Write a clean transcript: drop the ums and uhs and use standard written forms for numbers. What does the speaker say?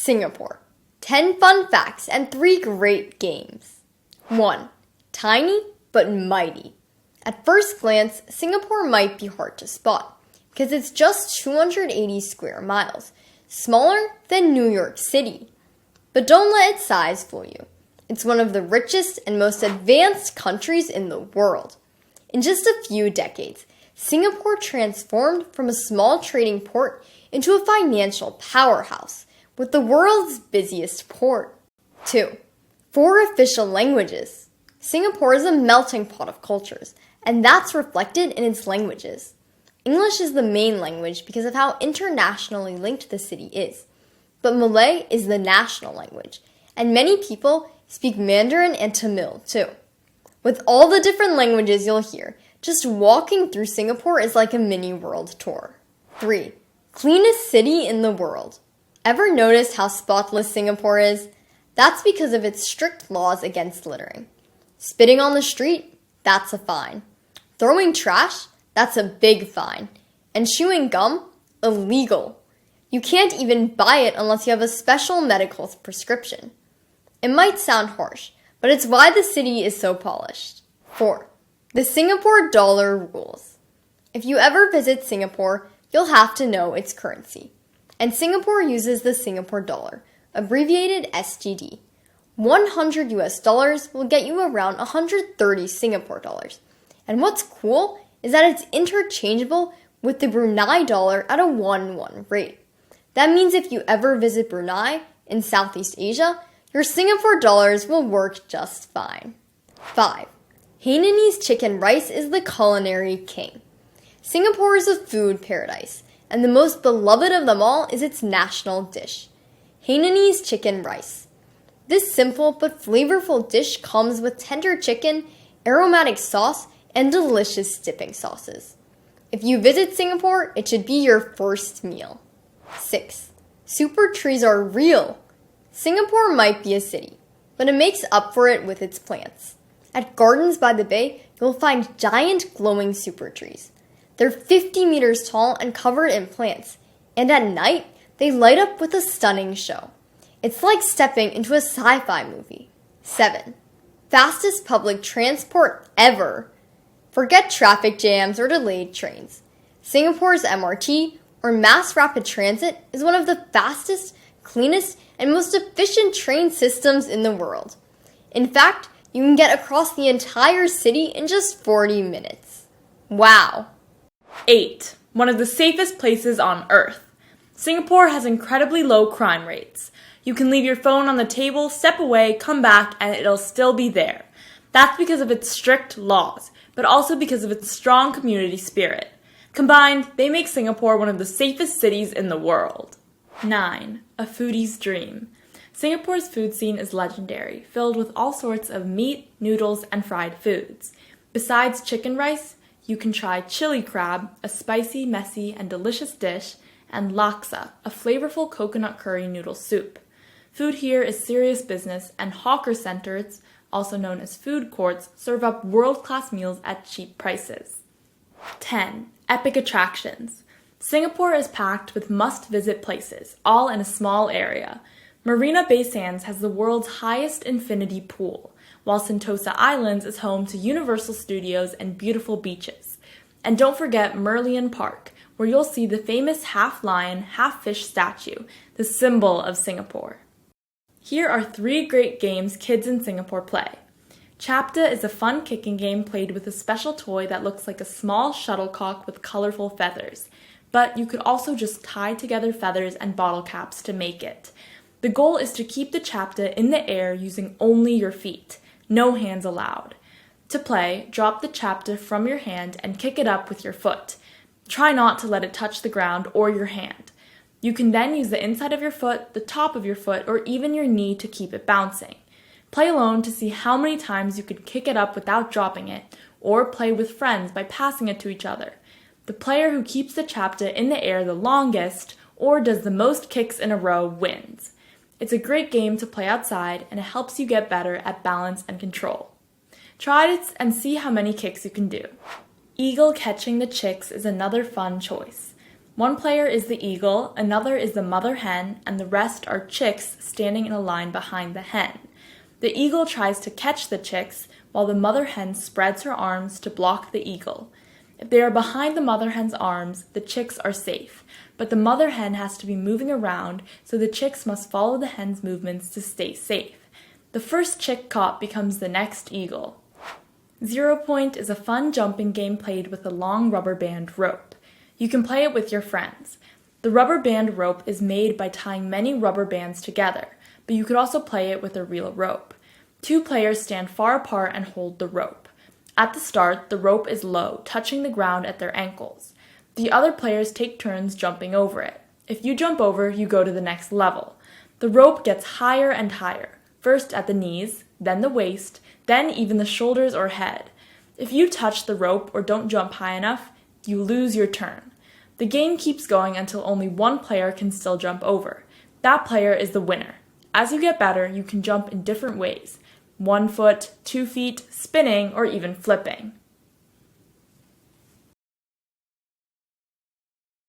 Singapore. 10 fun facts and 3 great games. 1. Tiny but mighty. At first glance, Singapore might be hard to spot because it's just 280 square miles, smaller than New York City. But don't let its size fool you. It's one of the richest and most advanced countries in the world. In just a few decades, Singapore transformed from a small trading port into a financial powerhouse with the world's busiest port. 2. 4 official languages. Singapore is a melting pot of cultures, and that's reflected in its languages. English is the main language because of how internationally linked the city is. But Malay is the national language, and many people speak Mandarin and Tamil too. With all the different languages you'll hear, just walking through Singapore is like a mini world tour. 3. Cleanest city in the world. Ever notice how spotless Singapore is? That's because of its strict laws against littering. Spitting on the street? That's a fine. Throwing trash? That's a big fine. And chewing gum? Illegal. You can't even buy it unless you have a special medical prescription. It might sound harsh, but it's why the city is so polished. 4. The Singapore dollar rules. If you ever visit Singapore, you'll have to know its currency. And Singapore uses the Singapore dollar, abbreviated SGD. 100 US dollars will get you around 130 Singapore dollars. And what's cool is that it's interchangeable with the Brunei dollar at a 1-1 rate. That means if you ever visit Brunei in Southeast Asia, your Singapore dollars will work just fine. 5. Hainanese chicken rice is the culinary king. Singapore is a food paradise, and the most beloved of them all is its national dish, Hainanese chicken rice. This simple but flavorful dish comes with tender chicken, aromatic sauce, and delicious dipping sauces. If you visit Singapore, it should be your first meal. 6. Super trees are real. Singapore might be a city, but it makes up for it with its plants. At Gardens by the Bay, you'll find giant glowing super trees. They're 50 meters tall and covered in plants, and at night, they light up with a stunning show. It's like stepping into a sci-fi movie. 7. Fastest public transport ever. Forget traffic jams or delayed trains. Singapore's MRT, or Mass Rapid Transit, is one of the fastest, cleanest, and most efficient train systems in the world. In fact, you can get across the entire city in just 40 minutes. Wow! 8. One of the safest places on Earth. Singapore has incredibly low crime rates. You can leave your phone on the table, step away, come back, and it'll still be there. That's because of its strict laws, but also because of its strong community spirit. Combined, they make Singapore one of the safest cities in the world. 9. A foodie's dream. Singapore's food scene is legendary, filled with all sorts of meat, noodles, and fried foods. Besides chicken rice, you can try chili crab, a spicy, messy, and delicious dish, and laksa, a flavorful coconut curry noodle soup. Food here is serious business, and hawker centers, also known as food courts, serve up world-class meals at cheap prices. 10. Epic attractions. Singapore is packed with must-visit places, all in a small area. Marina Bay Sands has the world's highest infinity pool, while Sentosa Islands is home to Universal Studios and beautiful beaches. And don't forget Merlion Park, where you'll see the famous half-lion, half-fish statue, the symbol of Singapore. Here are 3 great games kids in Singapore play. Chapta is a fun kicking game played with a special toy that looks like a small shuttlecock with colorful feathers, but you could also just tie together feathers and bottle caps to make it. The goal is to keep the chapta in the air using only your feet. No hands allowed. To play, drop the chapta from your hand and kick it up with your foot. Try not to let it touch the ground or your hand. You can then use the inside of your foot, the top of your foot, or even your knee to keep it bouncing. Play alone to see how many times you could kick it up without dropping it, or play with friends by passing it to each other. The player who keeps the chapta in the air the longest, or does the most kicks in a row, wins. It's a great game to play outside, and it helps you get better at balance and control. Try it and see how many kicks you can do. Eagle catching the chicks is another fun choice. One player is the eagle, another is the mother hen, and the rest are chicks standing in a line behind the hen. The eagle tries to catch the chicks, while the mother hen spreads her arms to block the eagle. If they are behind the mother hen's arms, the chicks are safe, but the mother hen has to be moving around, so the chicks must follow the hen's movements to stay safe. The first chick caught becomes the next eagle. 0 Point is a fun jumping game played with a long rubber band rope. You can play it with your friends. The rubber band rope is made by tying many rubber bands together, but you could also play it with a real rope. 2 players stand far apart and hold the rope. At the start, the rope is low, touching the ground at their ankles. The other players take turns jumping over it. If you jump over, you go to the next level. The rope gets higher and higher, first at the knees, then the waist, then even the shoulders or head. If you touch the rope or don't jump high enough, you lose your turn. The game keeps going until only one player can still jump over. That player is the winner. As you get better, you can jump in different ways: 1 foot, 2 feet, spinning, or even flipping.